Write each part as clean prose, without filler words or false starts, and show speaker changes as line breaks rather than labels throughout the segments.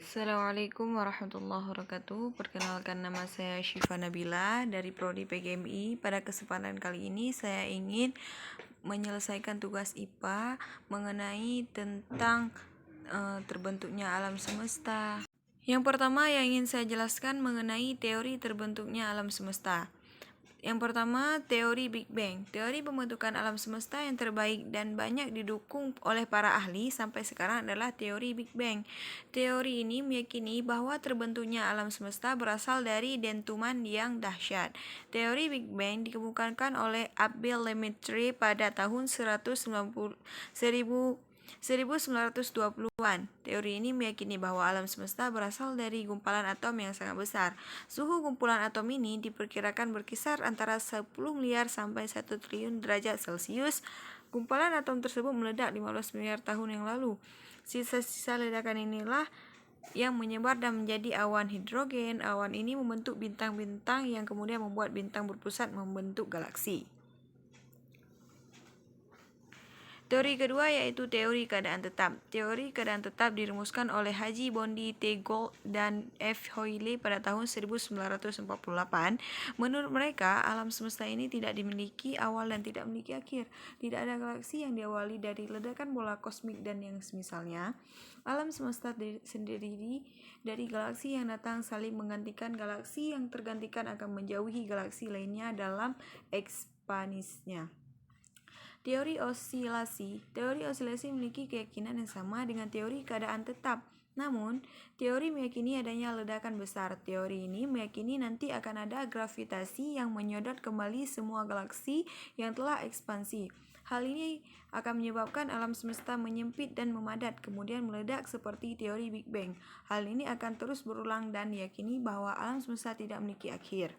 Assalamualaikum warahmatullahi wabarakatuh. Perkenalkan, nama saya Syifa Nabila dari Prodi PGMI. Pada kesempatan kali ini saya ingin menyelesaikan tugas IPA mengenai tentang terbentuknya alam semesta. Yang pertama yang ingin saya jelaskan mengenai teori terbentuknya alam semesta. Yang pertama, teori Big Bang. Teori pembentukan alam semesta yang terbaik dan banyak didukung oleh para ahli sampai sekarang adalah teori Big Bang. Teori ini meyakini bahwa terbentuknya alam semesta berasal dari dentuman yang dahsyat. Teori Big Bang dikemukakan oleh Abel Lemaitre pada tahun 1920-an. Teori ini meyakini bahwa alam semesta berasal dari gumpalan atom yang sangat besar. Suhu gumpulan atom ini diperkirakan berkisar antara 10 miliar sampai 1 triliun derajat Celcius. Gumpalan atom tersebut meledak 15 miliar tahun yang lalu. Sisa-sisa ledakan inilah yang menyebar dan menjadi awan hidrogen. Awan ini membentuk bintang-bintang yang kemudian membuat bintang berpusat membentuk galaksi. Teori kedua yaitu teori keadaan tetap. Teori keadaan tetap dirumuskan oleh Haji Bondi T. Gould dan F. Hoyle pada tahun 1948. Menurut mereka, alam semesta ini tidak dimiliki awal dan tidak memiliki akhir. Tidak ada galaksi yang diawali dari ledakan bola kosmik dan yang semisalnya. Alam semesta sendiri dari galaksi yang datang saling menggantikan. Galaksi yang tergantikan akan menjauhi galaksi lainnya dalam ekspansinya. Teori osilasi memiliki keyakinan yang sama dengan teori keadaan tetap. Namun, teori meyakini adanya ledakan besar. Teori ini meyakini nanti akan ada gravitasi yang menyodot kembali semua galaksi yang telah ekspansi. Hal ini akan menyebabkan alam semesta menyempit dan memadat, kemudian meledak seperti teori Big Bang. Hal ini akan terus berulang dan diyakini bahwa alam semesta tidak memiliki akhir.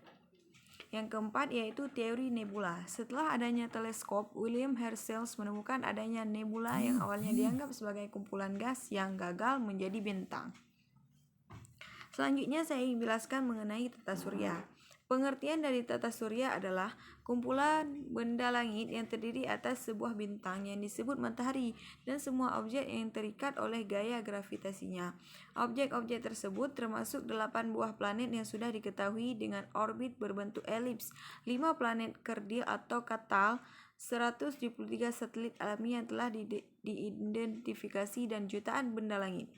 Yang keempat yaitu teori nebula. Setelah adanya teleskop, William Herschel menemukan adanya nebula yang awalnya dianggap sebagai kumpulan gas yang gagal menjadi bintang. Selanjutnya saya ingin jelaskan mengenai tata surya. Pengertian dari tata surya adalah kumpulan benda langit yang terdiri atas sebuah bintang yang disebut matahari dan semua objek yang terikat oleh gaya gravitasinya. Objek-objek tersebut termasuk 8 buah planet yang sudah diketahui dengan orbit berbentuk elips, 5 planet kerdil atau katal, 173 satelit alami yang telah diidentifikasi dan jutaan benda langit.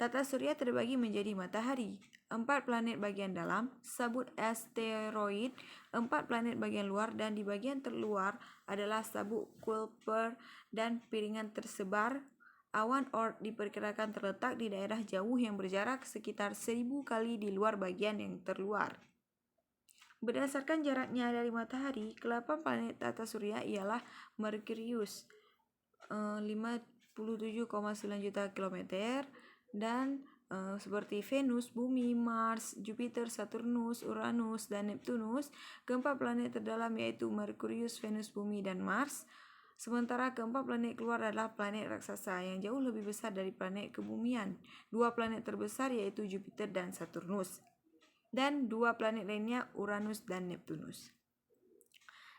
Tata surya terbagi menjadi matahari, 4 planet bagian dalam, sabut asteroid, 4 planet bagian luar, dan di bagian terluar adalah sabuk Kuiper dan piringan tersebar. Awan Oort diperkirakan terletak di daerah jauh yang berjarak sekitar 1000 kali di luar bagian yang terluar. Berdasarkan jaraknya dari matahari, ke-8 planet tata surya ialah Merkurius 57,9 juta kilometer, dan seperti Venus, Bumi, Mars, Jupiter, Saturnus, Uranus, dan Neptunus. Keempat planet terdalam yaitu Merkurius, Venus, Bumi, dan Mars. Sementara keempat planet keluar adalah planet raksasa yang jauh lebih besar dari planet kebumian. 2 planet terbesar yaitu Jupiter dan Saturnus, dan 2 planet lainnya Uranus dan Neptunus.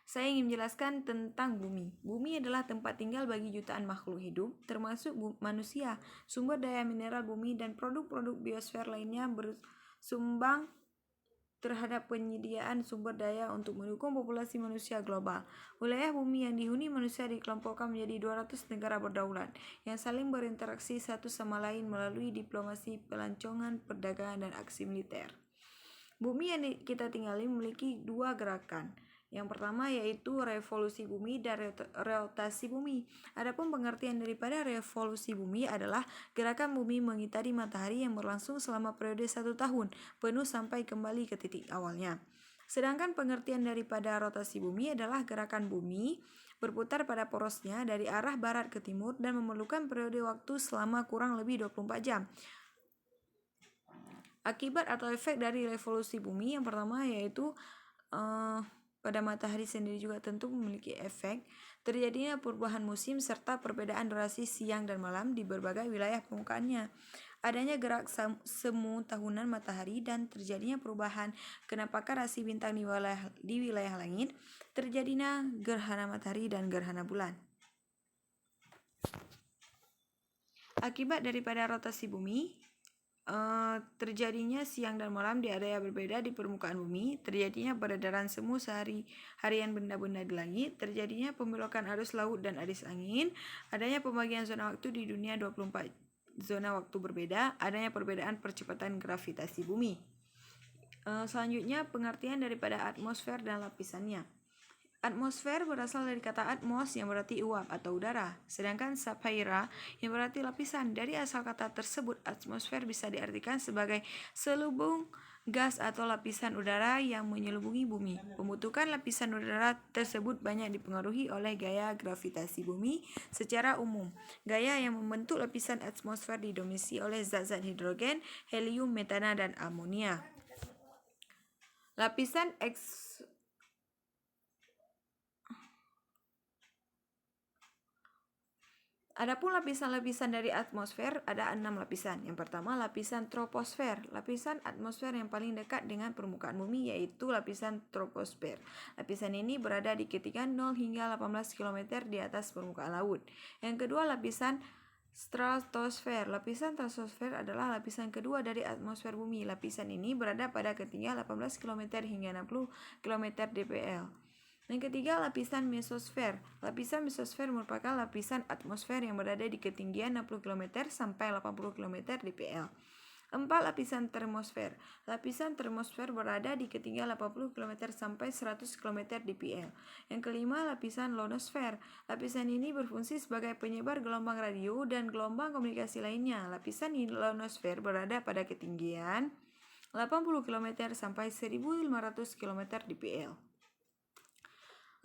Saya ingin menjelaskan tentang bumi. Bumi adalah tempat tinggal bagi jutaan makhluk hidup, termasuk manusia. Sumber daya mineral bumi dan produk-produk biosfer lainnya bersumbang terhadap penyediaan sumber daya untuk mendukung populasi manusia global. Wilayah bumi yang dihuni manusia dikelompokkan menjadi 200 negara berdaulat yang saling berinteraksi satu sama lain melalui diplomasi, pelancongan, perdagangan, dan aksi militer. Bumi yang kita tinggali memiliki 2 gerakan. Yang pertama yaitu revolusi bumi dan rotasi bumi. Adapun pengertian daripada revolusi bumi adalah gerakan bumi mengitari matahari yang berlangsung selama periode 1 tahun penuh sampai kembali ke titik awalnya. Sedangkan pengertian daripada rotasi bumi adalah gerakan bumi berputar pada porosnya dari arah barat ke timur dan memerlukan periode waktu selama kurang lebih 24 jam. Akibat atau efek dari revolusi bumi yang pertama yaitu pada matahari sendiri juga tentu memiliki efek terjadinya perubahan musim serta perbedaan durasi siang dan malam di berbagai wilayah permukaannya. Adanya gerak semu tahunan matahari dan terjadinya perubahan kenampakan rasi bintang di wilayah langit, terjadinya gerhana matahari dan gerhana bulan. Akibat daripada rotasi bumi terjadinya siang dan malam di area berbeda di permukaan bumi, terjadinya peredaran semu harian benda-benda di langit, terjadinya pembelokan arus laut dan arus angin, adanya pembagian zona waktu di dunia 24 zona waktu berbeda, adanya perbedaan percepatan gravitasi bumi. Selanjutnya pengertian daripada atmosfer dan lapisannya. Atmosfer berasal dari kata atmos yang berarti uap atau udara, sedangkan sapphira yang berarti lapisan. Dari asal kata tersebut, atmosfer bisa diartikan sebagai selubung gas atau lapisan udara yang menyelubungi bumi. Pembentukan lapisan udara tersebut banyak dipengaruhi oleh gaya gravitasi bumi secara umum. Gaya yang membentuk lapisan atmosfer didominasi oleh zat-zat hidrogen, helium, metana, dan amonia. Adapun lapisan-lapisan dari atmosfer ada 6 lapisan. Yang pertama lapisan troposfer, lapisan atmosfer yang paling dekat dengan permukaan bumi yaitu lapisan troposfer. Lapisan ini berada di ketinggian 0 hingga 18 km di atas permukaan laut. Yang kedua lapisan stratosfer. Lapisan stratosfer adalah lapisan kedua dari atmosfer bumi. Lapisan ini berada pada ketinggian 18 km hingga 60 km dpl. Yang ketiga, lapisan mesosfer. Lapisan mesosfer merupakan lapisan atmosfer yang berada di ketinggian 60 km sampai 80 km dpl. 4. Lapisan termosfer. Lapisan termosfer berada di ketinggian 80 km sampai 100 km dpl. Yang kelima, lapisan ionosfer. Lapisan ini berfungsi sebagai penyebar gelombang radio dan gelombang komunikasi lainnya. Lapisan ionosfer berada pada ketinggian 80 km sampai 1500 km dpl.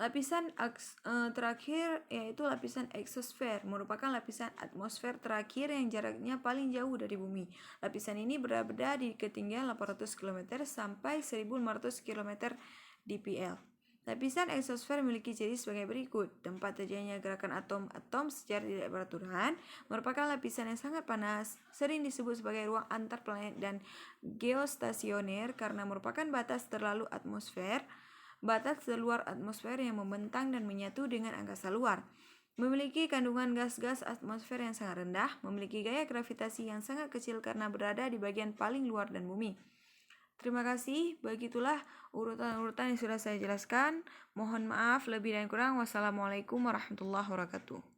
Lapisan terakhir yaitu lapisan eksosfer, merupakan lapisan atmosfer terakhir yang jaraknya paling jauh dari bumi. Lapisan ini berada di ketinggian 800 km sampai 1500 km dpl. Lapisan eksosfer memiliki ciri sebagai berikut. Tempat terjadinya gerakan atom-atom secara tidak beraturan, merupakan lapisan yang sangat panas, sering disebut sebagai ruang antar planet dan geostasioner karena merupakan batas terlalu atmosfer. Batas luar atmosfer yang membentang dan menyatu dengan angkasa luar. Memiliki kandungan gas-gas atmosfer yang sangat rendah, memiliki gaya gravitasi yang sangat kecil karena berada di bagian paling luar dan bumi. Terima kasih, begitulah urutan-urutan yang sudah saya jelaskan. Mohon maaf lebih dan kurang. Wassalamualaikum warahmatullahi wabarakatuh.